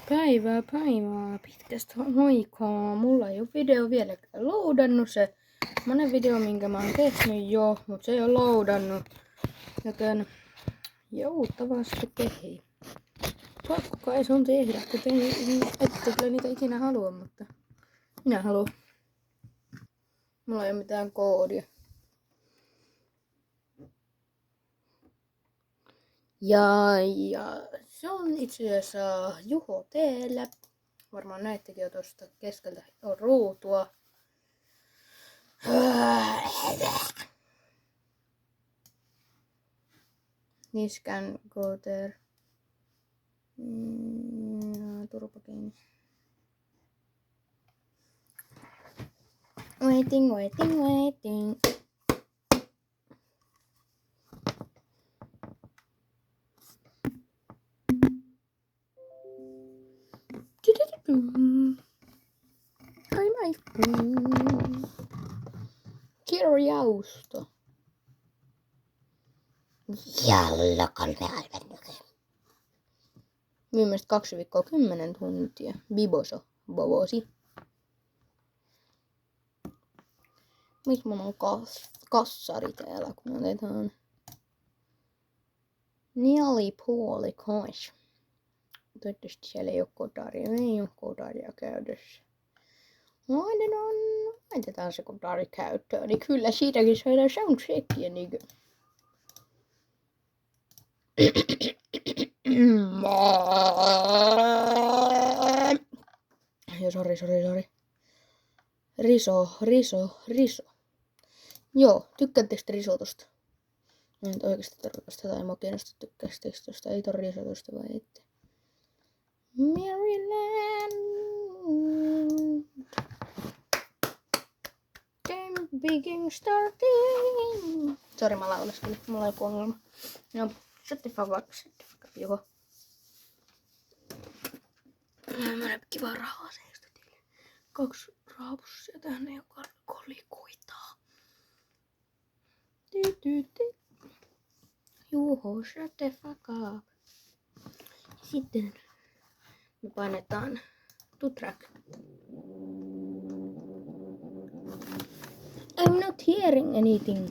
Päivää pitkästä aikaa. Mulla ei oo video vieläkään loadannut. Se monen video, minkä mä oon tehnyt jo, mut se ei oo loadannut. Joten joutavasti tehii. Pakko kai sun tehdä, kuten ette kyllä niitä ikinä halua, mutta minä haluan. Mulla ei oo mitään koodia. Ja se on itse asiassa Juho teellä. Varmaan näittekin jo tosta keskeltä on ruutua. This can go there. Turpa kiinni. Waiting. Ai my phone. Kirjausto. Jalla Kalle aivan nykyään. Viimeiset 2 viikkoa 10 tuntia. Bobosi. Missä mulla on kassari täällä, kun otetaan puoli cash. Toivottavasti siellä ei oo kodaria. Ei oo kodaria käytössä. Laitetaan se kodari käyttöön. Niin kyllä siitäkin saadaan soundcheckia niinkö. Ja sori. Riso. Joo, tykkäättekö te risotosta? Mä en oikeesti tarkoita sitä tai mua kiinnostaa tykkäättekö tosta. Ei ton risotosta vai ette. Maryland. Game begin starting. Sori, mä laulaskelin. Mulla on joku ongelma. No, shut the fuck up, Juho. Mä näin kivaa rahaa seistä tille. 2 raapussia tähän ei oo kolikuitaa. Juho, shut the fuck up. Sitten me painetaan to track. I'm not hearing anything.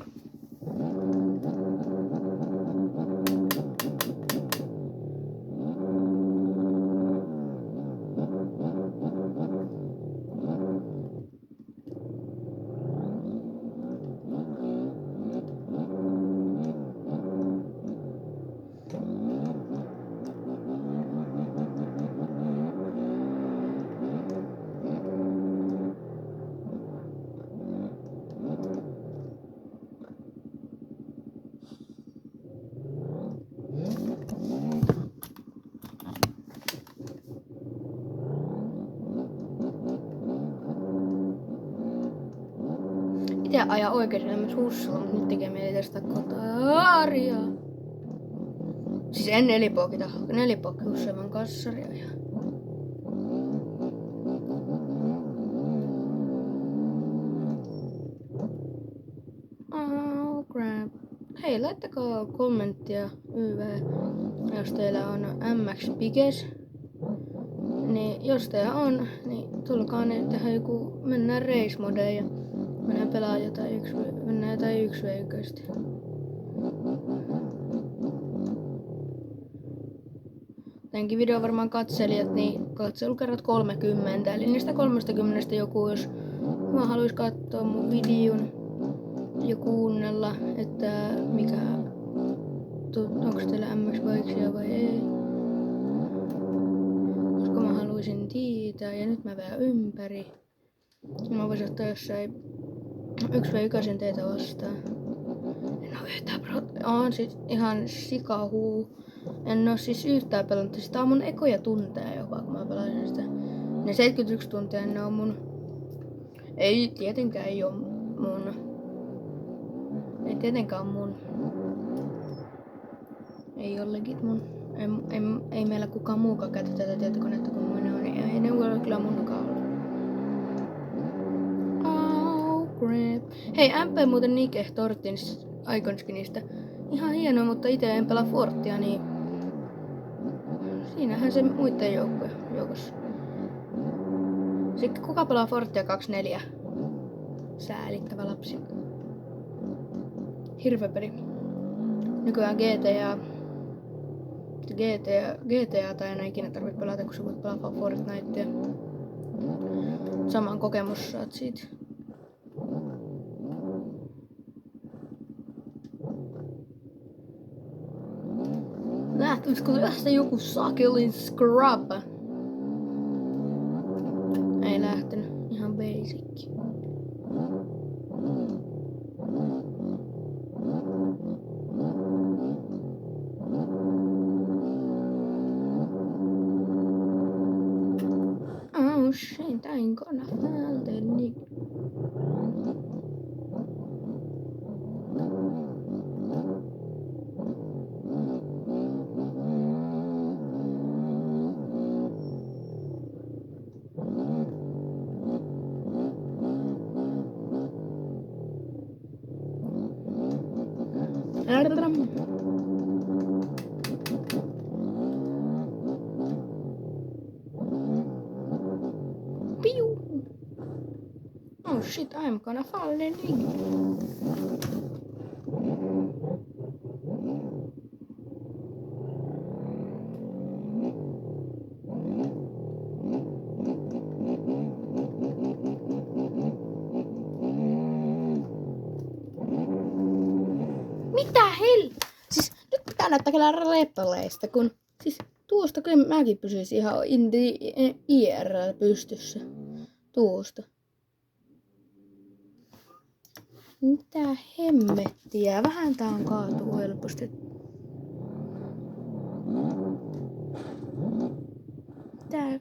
Itse ajaa oikeesti elämässä hussilla, mutta nyt tekee mieli tästä kotaria. Siis en nelipokki useamman kassaria ajaa. Oh crap. Hei, laittakaa kommenttia YV, jos teillä on MX Piges. Niin jos teillä on, niin tulkaa ne tehdään joku, mennään race modeen ja mennään pelaa jotain mennään jotain 1v1. Tämänkin video varmaan katselijat, niin katselukerrat 30. Eli niistä 30 joku, jos mä haluais katsoa mun videon ja kuunnella, että mikä, onks teillä MX-bikesia vai ei. Koska mä haluaisin tietää ja nyt mä vedän ympäri. Mä voisin ottaa jossain 1v1 teitä vastaan. En oo yhtään on siis ihan sikahuu. En oo siis yhtään pelannut. Sitä on mun ekoja tunteja jopa, kun mä pelasin sitä. Ne 71 tuntia ne on mun. Ei tietenkään ei oo mun. Ei tietenkään mun. Ei oo legit mun. Ei meillä kukaan muukaan käytä tätä tietokonetta kuin mun on. Ei ne ole kyllä munkaan ollut. Hei, MP muuten Nike Tortin Iconskinista. Ihan hienoa, mutta itse en pelaa Fortia, niin siinähän se muiden joukkoja. joukossa. Sitten kuka pelaa Fortnite 24? Säälittävä lapsi. Hirveä peli. Nykyään GTA tai enää ikinä tarvitse pelata, kun sä voit pelata Fortnitea. Saman kokemus saat siitä. Lähtisikö tästä joku sakelin scrub? Ei lähtenyt. Ihan basic. Oh shit, I ain't gonna find the nigga. Pew! Oh shit, I'm gonna fall in. Mitä Siis nyt pitää näyttää kyllä repaleista, kun siis tuosta kyllä mäkin pysyisin ihan IRL pystyssä. Tuosta. Mitä hemmettiä? Vähän tää on kaatuu helposti. Mitä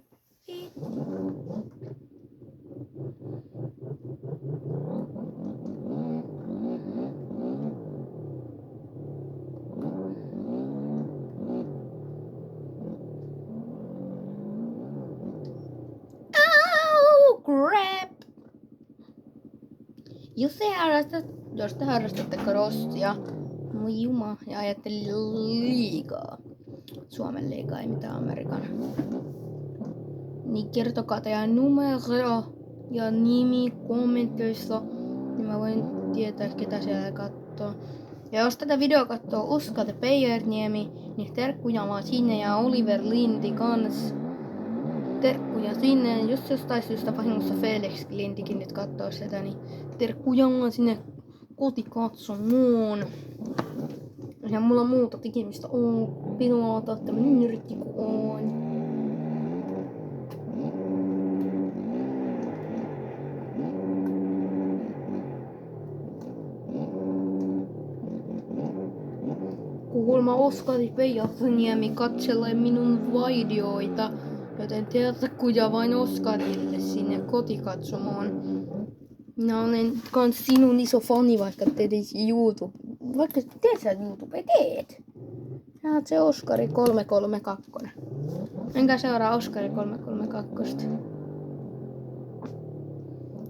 crap! Jos te harrastatte crossia, moi juma, ja ajattelin liigaa, Suomen liigaa, ei mitään Amerikan, niin kertokaa teidän numero ja nimi kommenteissa, niin mä voin tietää, ketä siellä katsoo. Ja jos tätä videoa katsoo Uskate Peijerniemi, niin terkkuja vaan sinne ja Oliver Lindi kans. Terkkuja sinne, jos jostain syystä vahingossa Felix Lindikin nyt katsoo sitä, niin terkkuja sinne kotikatsomoon. Ja mulla on muuta tekemistä pilata tämmönen nyrtti kun on. Kuulemma Oskari Peijerniemi katselee minun videoita. Joten terkkuja vain Oskarille sinne kotikatsomoon. Minä olen kans sinun iso fani, vaikka teet YouTube. Vaikka teet sä YouTube, teet. Sä oot se Oskari 332. Enkä seuraa Oskari 332.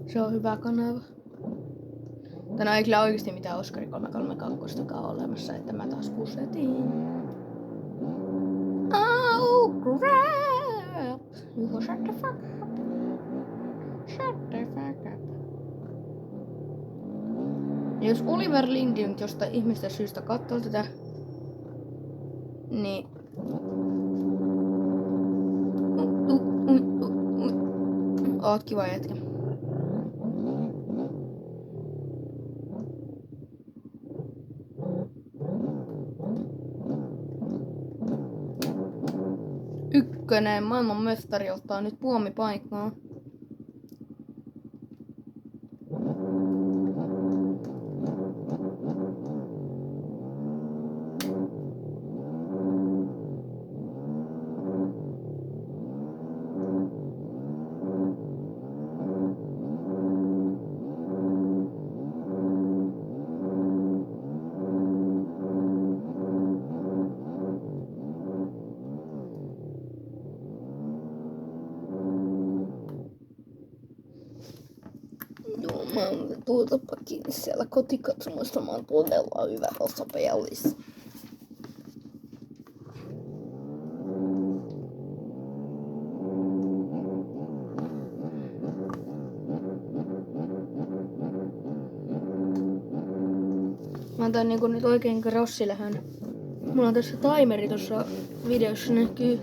Se on hyvä kanava. Tänään ei kyllä oikeesti mitään Oskari 332 ole olemassa, että mä taas kusetin. Oh crap! You shut the fuck up. Shut the fuck up. Jos Oliver Lindi nyt jostain ihmistä syystä katsoo tätä, niin oot kiva jätkä. Ykkönen maailman mestari ottaa nyt puomipaikkaa. Mä oon tuotapa kiinni siellä kotikatsomossa. Mä oon todella hyvä tossa pelissä. Mä otan niinku nyt oikein krossilähön. Mulla on tässä timeri tuossa videossa näkyy.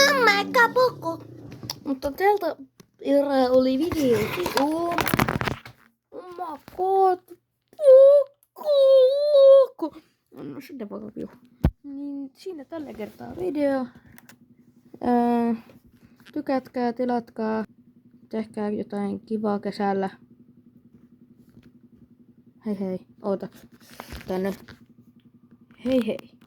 Amma kapuku. Mutta tältä erää oli video. Oh my god. No sitä pakopio. Niin siinä tällä kertaa video. Tykätkää, tilatkaa. Tehkää jotain kivaa kesällä. Hei hei. Oota. Tänne. Hei hei.